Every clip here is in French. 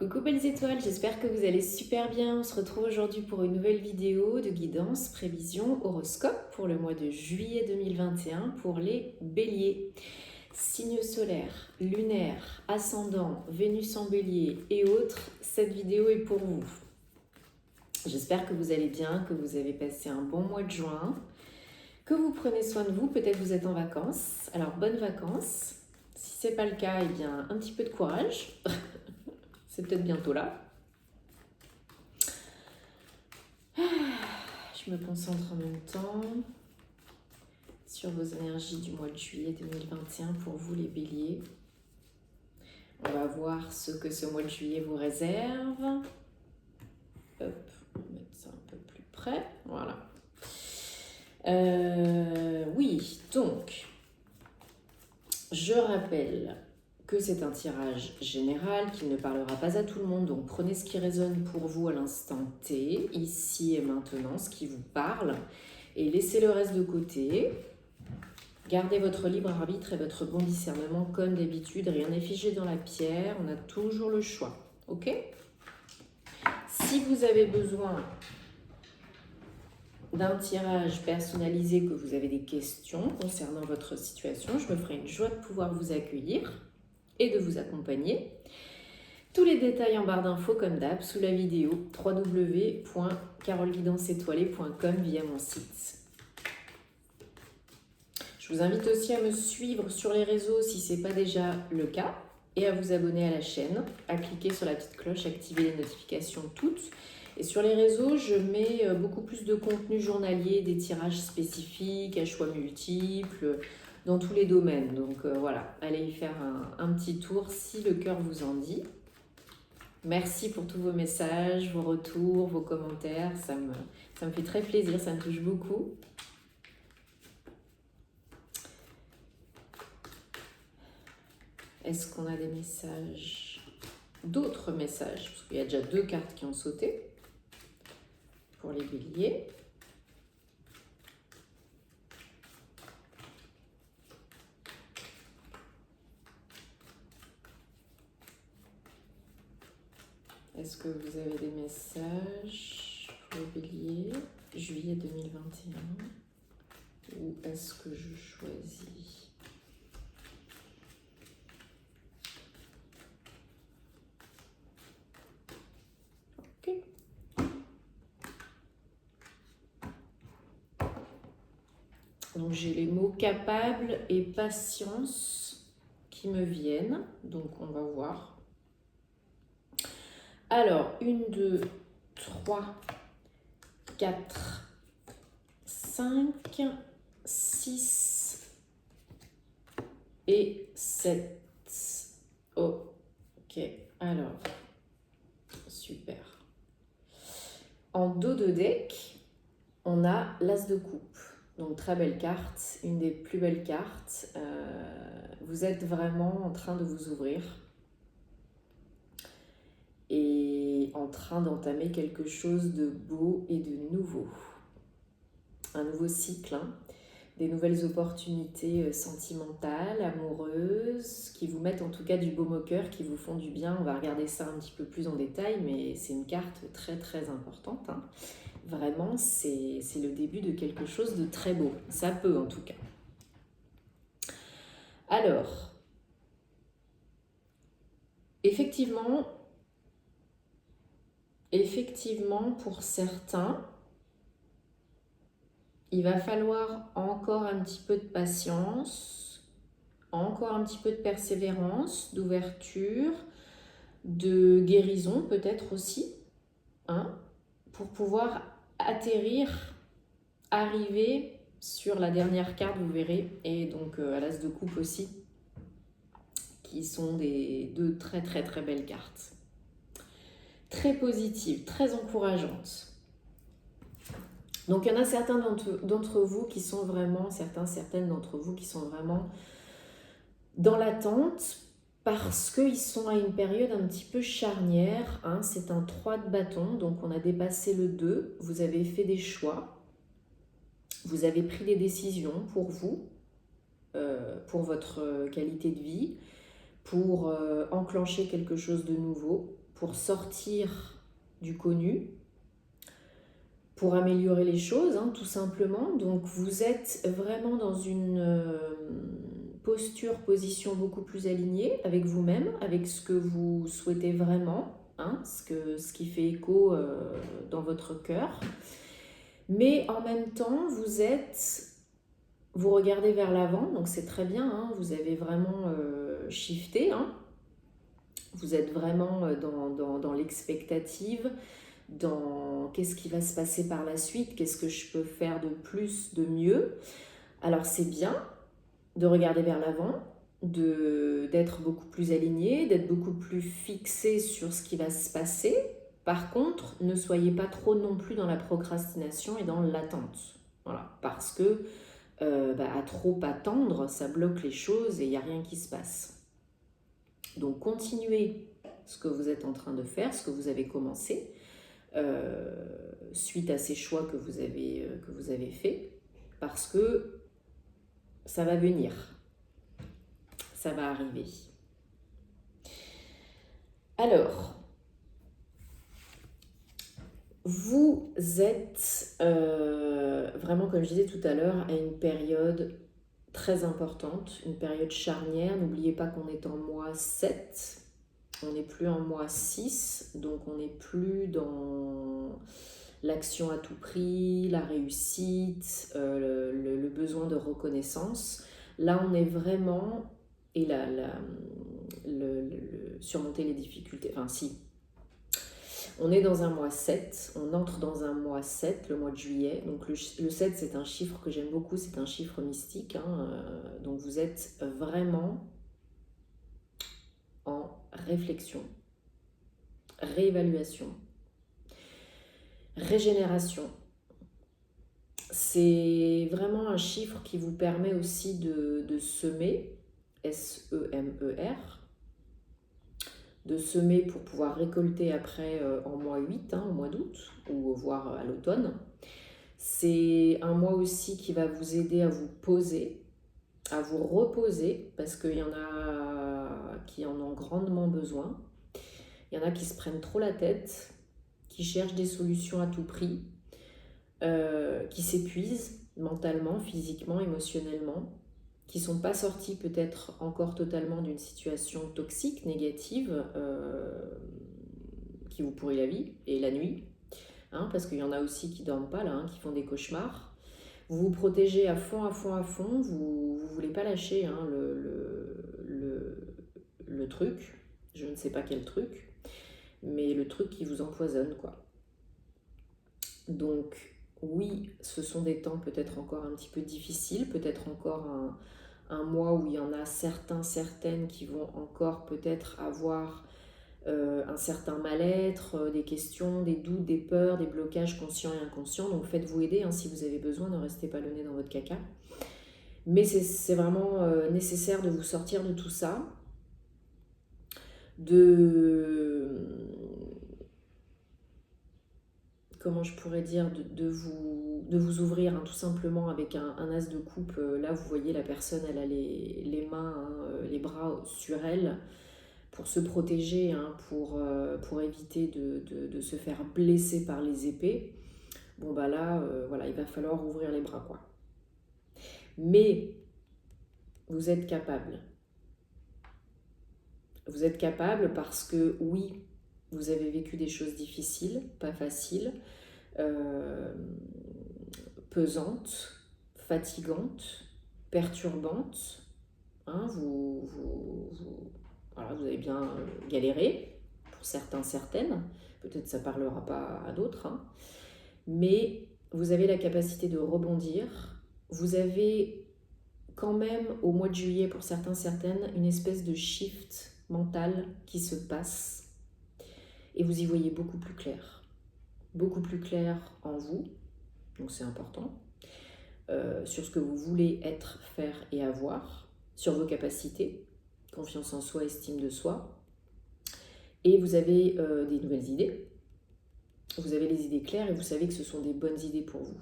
Coucou belles étoiles, j'espère que vous allez super bien. On se retrouve aujourd'hui pour une nouvelle vidéo de guidance, prévision, horoscope pour le mois de juillet 2021 pour les béliers. Signes solaires, lunaires, ascendant, Vénus en bélier et autres, cette vidéo est pour vous. J'espère que vous allez bien, que vous avez passé un bon mois de juin, que vous prenez soin de vous, peut-être vous êtes en vacances. Alors bonnes vacances. Si ce n'est pas le cas, eh bien un petit peu de courage. C'est peut-être bientôt là. Je me concentre en même temps sur vos énergies du mois de juillet 2021 pour vous les béliers. On va voir ce que ce mois de juillet vous réserve. Hop, on va mettre ça un peu plus près. Voilà. Oui, donc, je rappelle que c'est un tirage général qui ne parlera pas à tout le monde, donc prenez ce qui résonne pour vous à l'instant T, ici et maintenant, ce qui vous parle, et laissez le reste de côté. Gardez votre libre arbitre et votre bon discernement comme d'habitude, rien n'est figé dans la pierre, on a toujours le choix, ok? Si vous avez besoin d'un tirage personnalisé, que vous avez des questions concernant votre situation, je me ferai une joie de pouvoir vous accueillir et de vous accompagner. Tous les détails en barre d'infos comme d'hab sous la vidéo www.caroleguidanceétoilée.com via mon site. Je vous invite aussi à me suivre sur les réseaux si ce n'est pas déjà le cas et à vous abonner à la chaîne, à cliquer sur la petite cloche, activer les notifications toutes. Et sur les réseaux, je mets beaucoup plus de contenu journalier, des tirages spécifiques, à choix multiples, dans tous les domaines. Donc voilà, allez y faire un petit tour si le cœur vous en dit. Merci pour tous vos messages, vos retours, vos commentaires. Ça me fait très plaisir, ça me touche beaucoup. Est-ce qu'on a des messages, d'autres messages? Parce qu'il y a déjà 2 cartes qui ont sauté pour les béliers. Est-ce que vous avez des messages pour les béliers, juillet 2021? Ou est-ce que je choisis? Ok. Donc j'ai les mots capable et patience qui me viennent. Donc on va voir. Alors, 1, 2, 3, 4, 5, 6 et 7. Ok, alors, super. En dos de deck, on a l'As de coupe. Donc, très belle carte, une des plus belles cartes. Vous êtes vraiment en train de vous ouvrir et en train d'entamer quelque chose de beau et de nouveau. Un nouveau cycle, hein, des nouvelles opportunités sentimentales, amoureuses, qui vous mettent en tout cas du baume au cœur, qui vous font du bien. On va regarder ça un petit peu plus en détail, mais c'est une carte très très importante, hein. Vraiment, c'est le début de quelque chose de très beau. Ça peut en tout cas. Alors, effectivement, pour certains, il va falloir encore un petit peu de patience, encore un petit peu de persévérance, d'ouverture, de guérison peut-être aussi, hein, pour pouvoir arriver sur la dernière carte, vous verrez, et donc à l'As de coupe aussi, qui sont deux très très très belles cartes. Très positives, très encourageantes. Donc il y en a certains d'entre vous qui sont vraiment, certaines d'entre vous qui sont vraiment dans l'attente parce qu'ils sont à une période un petit peu charnière, hein. C'est un 3 de bâton, donc on a dépassé le 2, vous avez fait des choix, vous avez pris des décisions pour vous, pour votre qualité de vie, pour enclencher quelque chose de nouveau, pour sortir du connu, pour améliorer les choses, hein, tout simplement. Donc vous êtes vraiment dans une position beaucoup plus alignée avec vous-même, avec ce que vous souhaitez vraiment, hein, ce qui fait écho dans votre cœur. Mais en même temps, vous regardez vers l'avant, donc c'est très bien, hein, vous avez vraiment shifté, hein, vous êtes vraiment dans l'expectative, dans qu'est-ce qui va se passer par la suite, qu'est-ce que je peux faire de plus, de mieux. Alors c'est bien de regarder vers l'avant, d'être beaucoup plus aligné, d'être beaucoup plus fixé sur ce qui va se passer. Par contre, ne soyez pas trop non plus dans la procrastination et dans l'attente. Voilà, parce que à trop attendre, ça bloque les choses et il n'y a rien qui se passe. Donc continuez ce que vous êtes en train de faire, ce que vous avez commencé, suite à ces choix que vous avez faits, parce que ça va venir, ça va arriver. Alors, vous êtes vraiment, comme je disais tout à l'heure, à une période très importante, une période charnière. N'oubliez pas qu'on est en mois 7, on n'est plus en mois 6, donc on n'est plus dans l'action à tout prix, la réussite, le besoin de reconnaissance. Là, on est vraiment, et surmonter les difficultés, enfin si, on est dans un mois 7, on entre dans un mois 7, le mois de juillet. Donc le 7, c'est un chiffre que j'aime beaucoup, c'est un chiffre mystique, hein, donc vous êtes vraiment en réflexion, réévaluation, régénération. C'est vraiment un chiffre qui vous permet aussi de semer, S-E-M-E-R, de semer pour pouvoir récolter après en mois 8, hein, au mois d'août, ou voire à l'automne. C'est un mois aussi qui va vous aider à vous poser, à vous reposer, parce qu'il y en a qui en ont grandement besoin. Il y en a qui se prennent trop la tête, qui cherchent des solutions à tout prix, qui s'épuisent mentalement, physiquement, émotionnellement, qui ne sont pas sortis peut-être encore totalement d'une situation toxique, négative, qui vous pourrit la vie et la nuit, hein, parce qu'il y en a aussi qui ne dorment pas, là, hein, qui font des cauchemars. Vous vous protégez à fond, vous ne voulez pas lâcher, hein, le truc, je ne sais pas quel truc, mais le truc qui vous empoisonne, quoi. Donc oui, ce sont des temps peut-être encore un petit peu difficiles, peut-être encore un mois où il y en a certaines qui vont encore peut-être avoir un certain mal-être, des questions, des doutes, des peurs, des blocages conscients et inconscients. Donc faites-vous aider, hein, si vous avez besoin, ne restez pas le nez dans votre caca. Mais c'est vraiment nécessaire de vous sortir de tout ça, comment je pourrais dire, de vous ouvrir, hein, tout simplement avec un as de coupe. Là, vous voyez, la personne, elle a les mains, hein, les bras sur elle pour se protéger, hein, pour éviter de se faire blesser par les épées. Bon, bah là, voilà, il va falloir ouvrir les bras, quoi. Mais vous êtes capable. Vous êtes capable parce que, oui, vous avez vécu des choses difficiles, pas faciles, pesantes, fatigantes, perturbantes. Hein, voilà, vous avez bien galéré, pour certains, certaines. Peut-être ça ne parlera pas à d'autres. Hein. Mais vous avez la capacité de rebondir. Vous avez quand même, au mois de juillet, pour certains, certaines, une espèce de shift mental qui se passe. Et vous y voyez beaucoup plus clair. Beaucoup plus clair en vous, donc c'est important, sur ce que vous voulez être, faire et avoir, sur vos capacités, confiance en soi, estime de soi. Et vous avez des nouvelles idées, vous avez les idées claires et vous savez que ce sont des bonnes idées pour vous.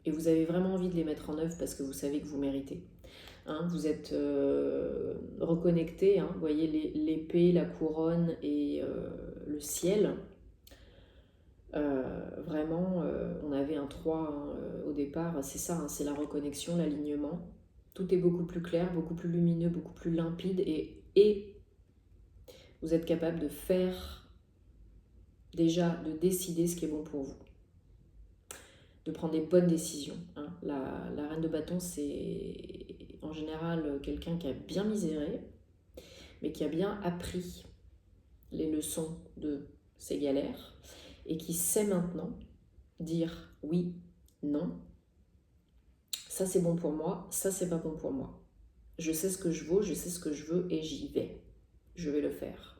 Et vous avez vraiment envie de les mettre en œuvre parce que vous savez que vous méritez. Hein, vous êtes reconnecté, hein, vous voyez l'épée, la couronne et le ciel. Vraiment, on avait un 3 hein, au départ, c'est ça, hein, c'est la reconnexion, l'alignement. Tout est beaucoup plus clair, beaucoup plus lumineux, beaucoup plus limpide et vous êtes capable de faire, déjà de décider ce qui est bon pour vous, de prendre des bonnes décisions. Hein. La reine de bâton, c'est en général quelqu'un qui a bien miséré, mais qui a bien appris les leçons de ses galères et qui sait maintenant dire oui, non, ça c'est bon pour moi, ça c'est pas bon pour moi. Je sais ce que je vaux, je sais ce que je veux et j'y vais. Je vais le faire.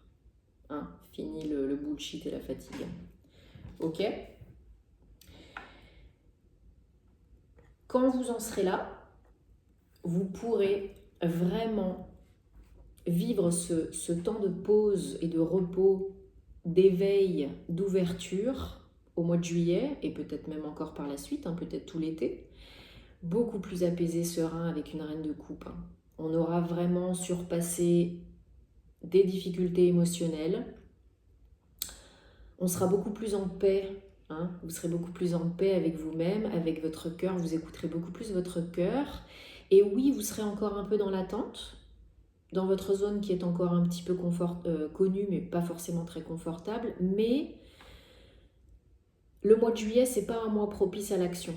Hein, fini le bullshit et la fatigue. Ok ? Quand vous en serez là, vous pourrez vraiment vivre ce temps de pause et de repos, d'éveil, d'ouverture au mois de juillet et peut-être même encore par la suite, hein, peut-être tout l'été, beaucoup plus apaisé, serein avec une reine de coupe. Hein. On aura vraiment surpassé des difficultés émotionnelles. On sera beaucoup plus en paix. Hein. Vous serez beaucoup plus en paix avec vous-même, avec votre cœur. Vous écouterez beaucoup plus votre cœur. Et oui, vous serez encore un peu dans l'attente, dans votre zone qui est encore un petit peu connue, mais pas forcément très confortable. Mais le mois de juillet, c'est pas un mois propice à l'action.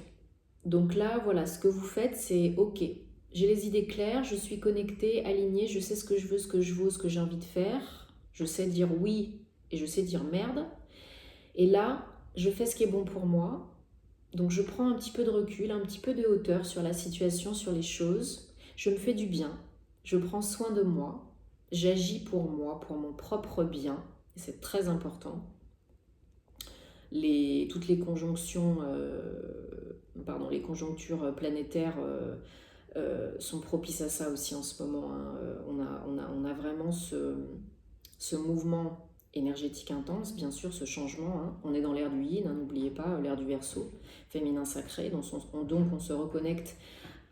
Donc là, voilà, ce que vous faites, c'est ok. J'ai les idées claires, je suis connectée, alignée, je sais ce que je veux, ce que je vaux, ce que j'ai envie de faire. Je sais dire oui et je sais dire merde. Et là, je fais ce qui est bon pour moi. Donc je prends un petit peu de recul, un petit peu de hauteur sur la situation, sur les choses. Je me fais du bien. Je prends soin de moi. J'agis pour moi, pour mon propre bien. Et c'est très important. Toutes les conjonctions, les conjonctures planétaires sont propices à ça aussi en ce moment. Hein. On a vraiment ce mouvement énergétique intense, bien sûr, ce changement. Hein. On est dans l'ère du yin, hein, n'oubliez pas, l'ère du verseau, féminin sacré. Donc on se reconnecte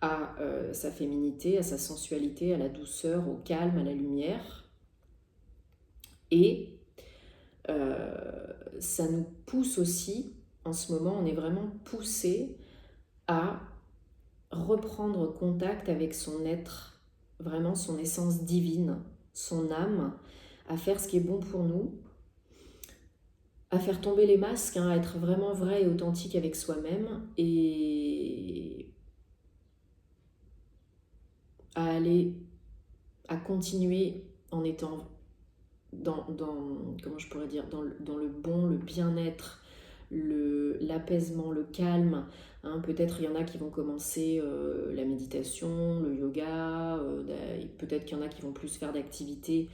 à sa féminité, à sa sensualité, à la douceur, au calme, à la lumière. Et ça nous pousse aussi, en ce moment, on est vraiment poussé à reprendre contact avec son être, vraiment son essence divine, son âme, à faire ce qui est bon pour nous, à faire tomber les masques, hein, à être vraiment vrai et authentique avec soi-même et à continuer en étant comment je pourrais dire, dans le bon, le bien-être, l'apaisement, le calme. Hein, peut-être il y en a qui vont commencer la méditation, le yoga, peut-être qu'il y en a qui vont plus faire d'activités,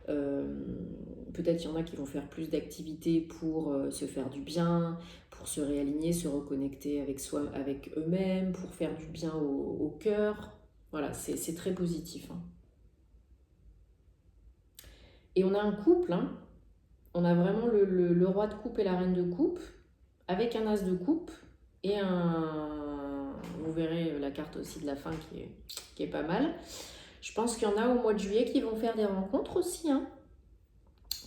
peut-être qu'il y en a qui vont faire plus d'activités pour se faire du bien, pour se réaligner, se reconnecter avec eux-mêmes, pour faire du bien au cœur. Voilà, c'est très positif. Hein. Et on a un couple, hein. On a vraiment le roi de coupe et la reine de coupe, avec un as de coupe et vous verrez la carte aussi de la fin qui est pas mal. Je pense qu'il y en a au mois de juillet qui vont faire des rencontres aussi. Hein.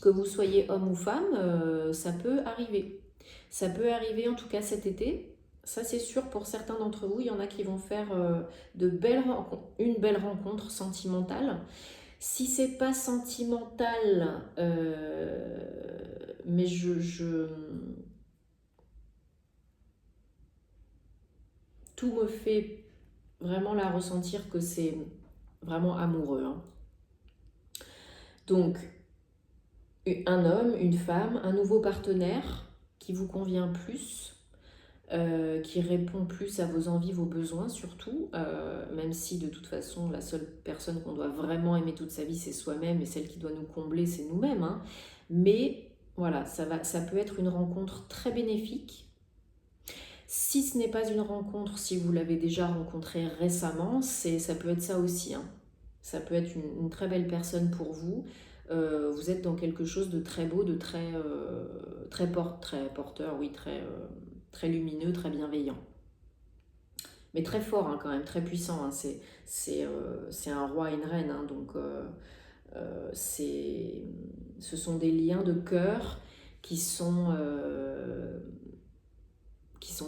Que vous soyez homme ou femme, ça peut arriver. Ça peut arriver en tout cas cet été. Ça c'est sûr pour certains d'entre vous. Il y en a qui vont faire une belle rencontre sentimentale. Si c'est pas sentimental, mais tout me fait vraiment la ressentir que c'est vraiment amoureux. Hein. Donc, un homme, une femme, un nouveau partenaire qui vous convient plus, qui répond plus à vos envies, vos besoins surtout, même si de toute façon la seule personne qu'on doit vraiment aimer toute sa vie c'est soi-même et celle qui doit nous combler c'est nous-mêmes. Hein. Mais voilà, ça peut être une rencontre très bénéfique. Si ce n'est pas une rencontre, si vous l'avez déjà rencontré récemment, ça peut être ça aussi. Hein. Ça peut être une très belle personne pour vous. Vous êtes dans quelque chose de très beau, de très porteur, oui, très lumineux, très bienveillant. Mais très fort hein, quand même, très puissant. Hein. C'est un roi et une reine, hein, donc ce sont des liens de cœur qui sont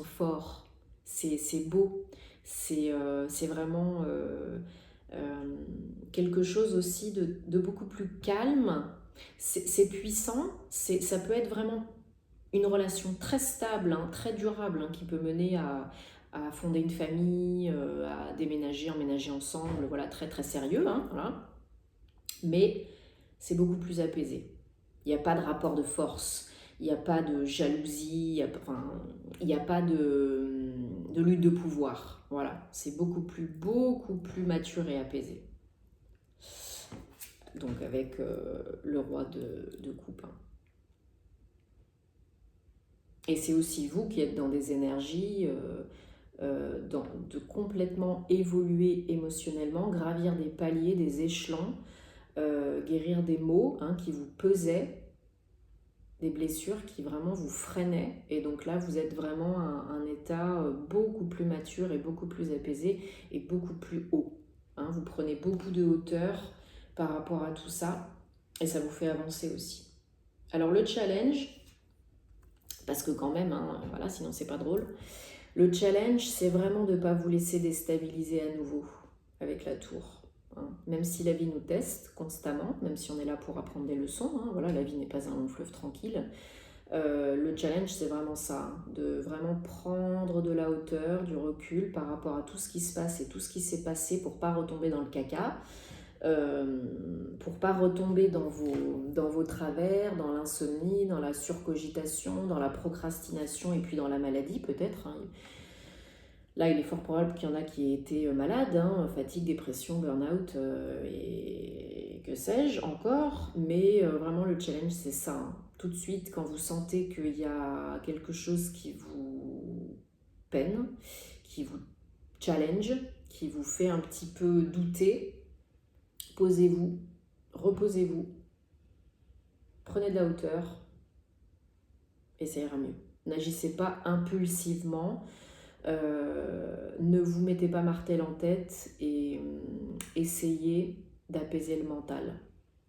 forts. C'est beau, c'est vraiment quelque chose aussi de beaucoup plus calme. C'est puissant, ça peut être vraiment une relation très stable, hein, très durable, hein, qui peut mener à fonder une famille, à déménager, emménager ensemble, voilà, très très sérieux, hein, voilà. Mais c'est beaucoup plus apaisé. Il n'y a pas de rapport de force, il n'y a pas de jalousie, il n'y a pas de lutte de pouvoir. Voilà, c'est beaucoup plus mature et apaisé. Donc avec le roi de coupe. Hein. Et c'est aussi vous qui êtes dans des énergies de complètement évoluer émotionnellement, gravir des paliers, des échelons, guérir des maux, hein, qui vous pesaient, des blessures qui vraiment vous freinaient. Et donc là, vous êtes vraiment à un état beaucoup plus mature et beaucoup plus apaisé et beaucoup plus haut. Hein. Vous prenez beaucoup de hauteur par rapport à tout ça et ça vous fait avancer aussi. Alors le challenge, parce que quand même, hein, voilà, sinon c'est pas drôle. Le challenge, c'est vraiment de ne pas vous laisser déstabiliser à nouveau avec la tour. Hein. Même si la vie nous teste constamment, même si on est là pour apprendre des leçons, hein, voilà, la vie n'est pas un long fleuve tranquille. Le challenge, c'est vraiment ça, hein, de vraiment prendre de la hauteur, du recul par rapport à tout ce qui se passe et tout ce qui s'est passé pour ne pas retomber dans le caca. Pour pas retomber dans vos travers, dans l'insomnie, dans la surcogitation, dans la procrastination et puis dans la maladie peut-être. Hein. Là, il est fort probable qu'il y en a qui aient été malades, hein, fatigue, dépression, burn-out et que sais-je encore. Mais vraiment, le challenge, c'est ça. Hein. Tout de suite, quand vous sentez qu'il y a quelque chose qui vous peine, qui vous challenge, qui vous fait un petit peu douter, posez-vous, reposez-vous, prenez de la hauteur et ça ira mieux. N'agissez pas impulsivement, ne vous mettez pas martel en tête et essayez d'apaiser le mental.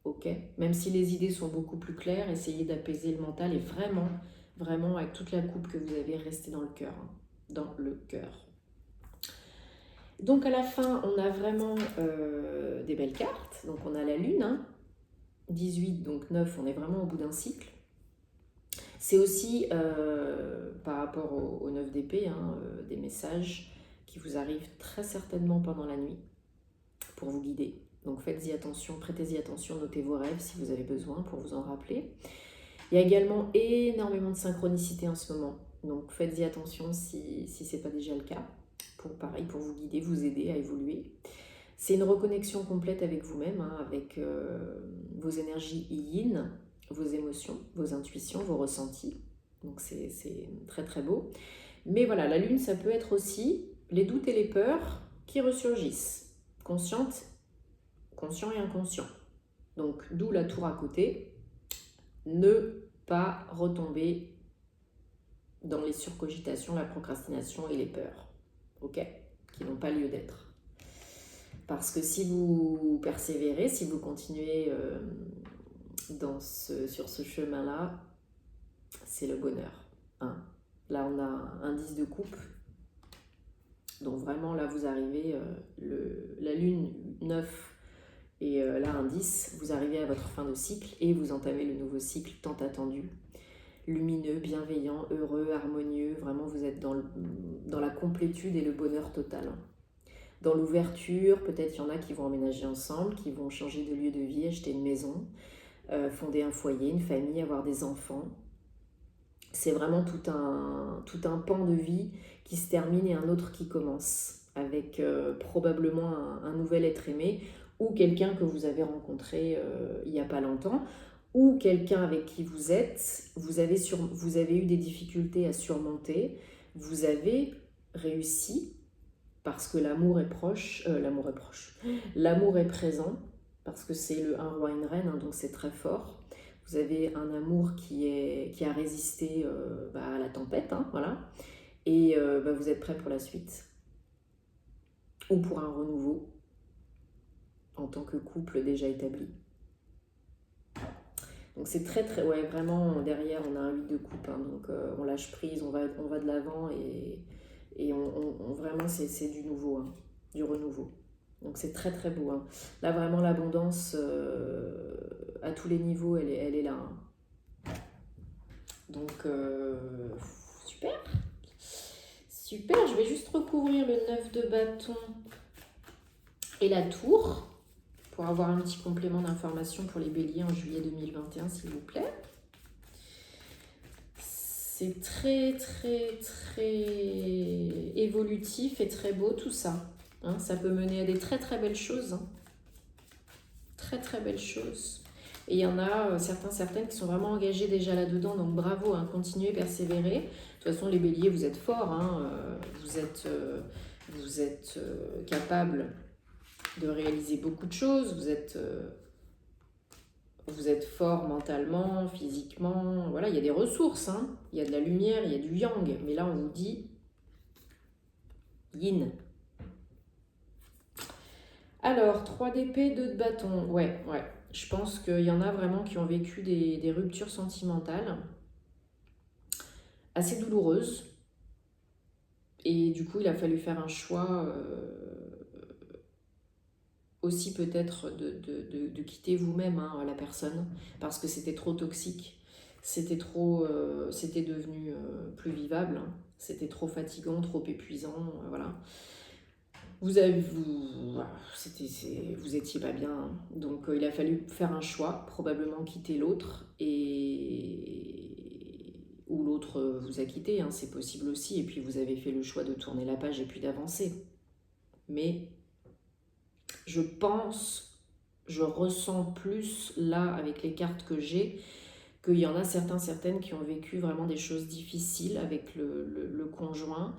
Ok ? Même si les idées sont beaucoup plus claires, essayez d'apaiser le mental et vraiment, vraiment avec toute la coupe que vous avez, restez dans le cœur. Hein, dans le cœur. Donc à la fin, on a vraiment des belles cartes. Donc on a la lune, hein, 18, donc 9, on est vraiment au bout d'un cycle. C'est aussi, par rapport au 9 d'épée, hein, des messages qui vous arrivent très certainement pendant la nuit pour vous guider. Donc faites-y attention, prêtez-y attention, notez vos rêves si vous avez besoin pour vous en rappeler. Il y a également énormément de synchronicité en ce moment. Donc faites-y attention si ce n'est pas déjà le cas. Pareil, pour vous guider, vous aider à évoluer. C'est une reconnexion complète avec vous-même, hein, avec vos énergies yin, vos émotions, vos intuitions, vos ressentis. Donc c'est très très beau. Mais voilà, la lune, ça peut être aussi les doutes et les peurs qui ressurgissent, conscients et inconscients. Donc d'où la tour à côté, ne pas retomber dans les surcogitations, la procrastination et les peurs, ok, qui n'ont pas lieu d'être. Parce que si vous persévérez, si vous continuez sur ce chemin-là, c'est le bonheur. Hein. Là, on a un 10 de coupe. Donc vraiment, là, vous arrivez, la lune 9 et là, un 10, vous arrivez à votre fin de cycle et vous entamez le nouveau cycle tant attendu. Lumineux, bienveillant, heureux, harmonieux. Vraiment, vous êtes dans la complétude et le bonheur total. Dans l'ouverture, peut-être il y en a qui vont emménager ensemble, qui vont changer de lieu de vie, acheter une maison, fonder un foyer, une famille, avoir des enfants. C'est vraiment tout un pan de vie qui se termine et un autre qui commence, avec probablement un nouvel être aimé ou quelqu'un que vous avez rencontré il n'y a pas longtemps, ou quelqu'un avec qui vous êtes, vous avez eu des difficultés à surmonter, vous avez réussi parce que l'amour est présent, parce que c'est le un roi, une reine, hein, donc c'est très fort. Vous avez un amour qui a résisté à la tempête, hein, voilà, et vous êtes prêt pour la suite, ou pour un renouveau en tant que couple déjà établi. Donc c'est très très, ouais, vraiment derrière on a un 8 de coupe, hein, donc on lâche prise, on va de l'avant et vraiment c'est du nouveau, hein, du renouveau. Donc c'est très très beau, hein. Là vraiment l'abondance à tous les niveaux elle est là, hein. Donc super, super, je vais juste recouvrir le 9 de bâton et la tour pour avoir un petit complément d'information pour les béliers en juillet 2021 s'il vous plaît. C'est très très très évolutif et très beau tout ça, hein. Ça peut mener à des très très belles choses, hein. Très très belles choses. Et il y en a certaines qui sont vraiment engagées déjà là-dedans, donc bravo, hein, continuez, persévérez. De toute façon, les béliers, vous êtes forts, hein, vous êtes capable de réaliser beaucoup de choses, vous êtes fort mentalement, physiquement, voilà, il y a des ressources, hein, il y a de la lumière, il y a du yang, mais là on vous dit yin. Alors, 3 d'épée, 2 de bâton, ouais, je pense qu'il y en a vraiment qui ont vécu des ruptures sentimentales assez douloureuses, et du coup il a fallu faire un choix aussi peut-être de quitter vous-même, hein, la personne, parce que c'était trop toxique, c'était devenu plus vivable, hein. C'était trop fatigant, trop épuisant, voilà. Vous étiez pas bien, hein. Donc il a fallu faire un choix, probablement quitter l'autre, ou l'autre vous a quitté, hein, c'est possible aussi, et puis vous avez fait le choix de tourner la page et puis d'avancer. Mais je ressens plus là avec les cartes que j'ai qu'il y en a certaines qui ont vécu vraiment des choses difficiles avec le conjoint,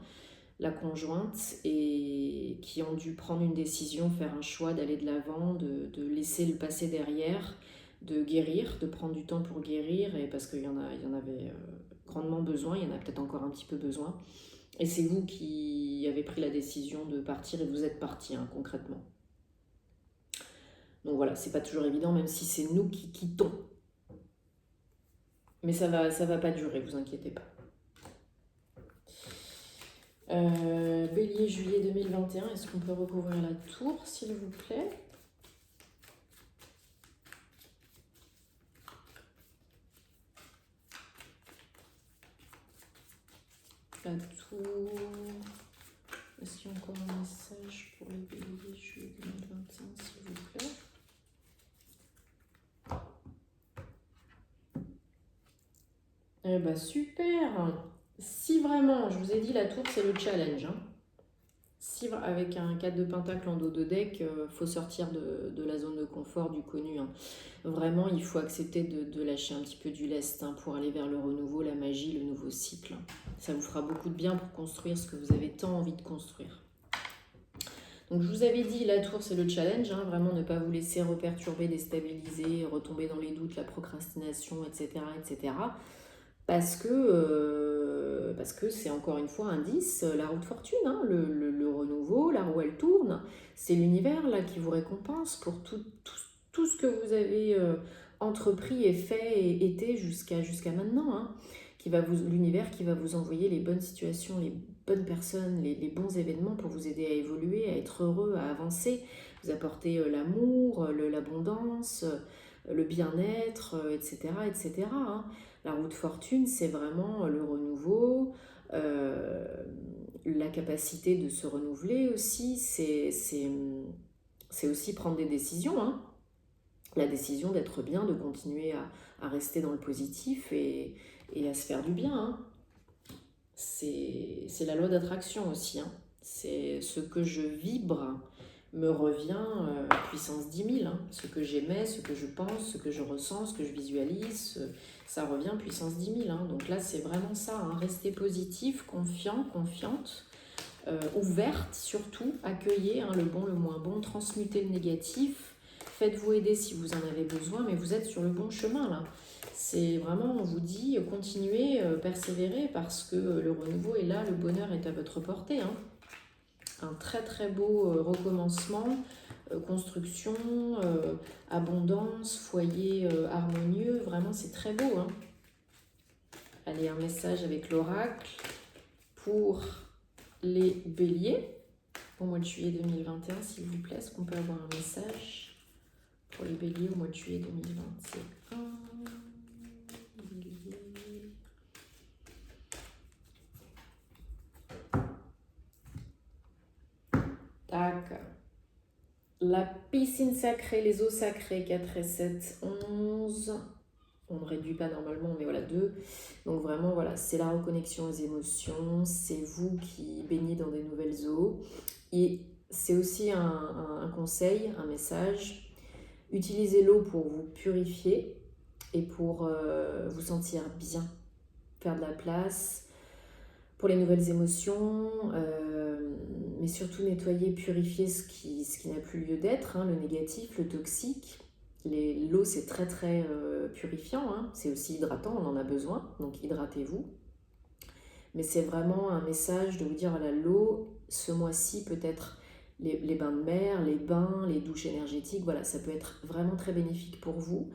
la conjointe, et qui ont dû prendre une décision, faire un choix d'aller de l'avant, de laisser le passé derrière, de guérir, de prendre du temps pour guérir, et parce qu'il y en avait grandement besoin, il y en a peut-être encore un petit peu besoin. Et c'est vous qui avez pris la décision de partir, et vous êtes parti, hein, concrètement. Donc voilà, c'est pas toujours évident, même si c'est nous qui quittons. Mais ça va pas durer, vous inquiétez pas. Bélier, juillet 2021, est-ce qu'on peut recouvrir la tour, s'il vous plaît? La tour. Est-ce qu'il y a encore un message pour les béliers, juillet 2021, s'il vous plaît? Eh ben super! Si vraiment, je vous ai dit, la tour, c'est le challenge, hein. Si avec un 4 de pentacle en dos de deck, faut sortir de la zone de confort, du connu, hein. Vraiment, il faut accepter de lâcher un petit peu du lest, hein, pour aller vers le renouveau, la magie, le nouveau cycle. Ça vous fera beaucoup de bien pour construire ce que vous avez tant envie de construire. Donc je vous avais dit, la tour c'est le challenge, hein, vraiment ne pas vous laisser reperturber, déstabiliser, retomber dans les doutes, la procrastination, etc. etc. Parce que c'est encore une fois un 10, la roue de fortune, hein, le renouveau, la roue elle tourne, c'est l'univers là qui vous récompense pour tout ce que vous avez entrepris et fait et été jusqu'à maintenant, hein, l'univers qui va vous envoyer les bonnes situations, les bonnes personnes, les bons événements pour vous aider à évoluer, à être heureux, à avancer, vous apporter l'amour, l'abondance, le bien-être, etc. etc. hein. La roue de fortune, c'est vraiment le renouveau, la capacité de se renouveler aussi, c'est aussi prendre des décisions, hein. La décision d'être bien, de continuer à rester dans le positif et à se faire du bien, hein. C'est la loi d'attraction aussi, hein. C'est ce que je vibre me revient puissance 10 000, hein. Ce que j'aimais, ce que je pense, ce que je ressens, ce que je visualise, ça revient puissance 10 000, hein. Donc là, c'est vraiment ça, hein. Restez positif, confiant, confiante, ouverte surtout, accueillez, hein, le bon, le moins bon, transmutez le négatif, faites-vous aider si vous en avez besoin, mais vous êtes sur le bon chemin là. C'est vraiment, on vous dit, continuez, persévérez, parce que le renouveau est là, le bonheur est à votre portée, hein. Un très très beau recommencement, construction, abondance, foyer harmonieux. Vraiment, c'est très beau. Hein. Allez, un message avec l'oracle pour les béliers. Au mois de juillet 2021, s'il vous plaît, est-ce qu'on peut avoir un message pour les béliers au mois de juillet 2021? Bélier. Tac. La piscine sacrée, les eaux sacrées, 4 et 7, 11. On ne réduit pas normalement, mais voilà, 2. Donc vraiment, voilà, c'est la reconnexion aux émotions, c'est vous qui baignez dans des nouvelles eaux. Et c'est aussi un conseil, un message. Utilisez l'eau pour vous purifier et pour vous sentir bien, faire de la place pour les nouvelles émotions, mais surtout nettoyer, purifier ce qui n'a plus lieu d'être, hein, le négatif, le toxique. L'eau, c'est très très purifiant, hein. C'est aussi hydratant, on en a besoin, donc hydratez-vous. Mais c'est vraiment un message de vous dire, voilà, l'eau, ce mois-ci, peut-être les bains de mer, les bains, les douches énergétiques, voilà, ça peut être vraiment très bénéfique pour vous.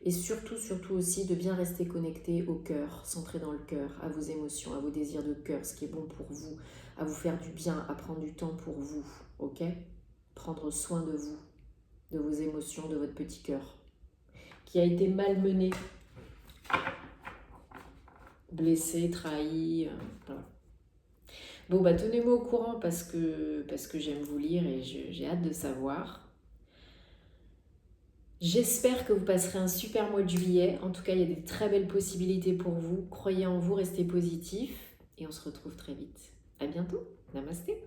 Et surtout, surtout aussi de bien rester connecté au cœur, centré dans le cœur, à vos émotions, à vos désirs de cœur, ce qui est bon pour vous, à vous faire du bien, à prendre du temps pour vous, ok? Prendre soin de vous, de vos émotions, de votre petit cœur, qui a été malmené, blessé, trahi, voilà. Bon, bah tenez-moi au courant parce que j'aime vous lire et j'ai hâte de savoir. J'espère que vous passerez un super mois de juillet. En tout cas, il y a des très belles possibilités pour vous. Croyez en vous, restez positif et on se retrouve très vite. À bientôt. Namasté.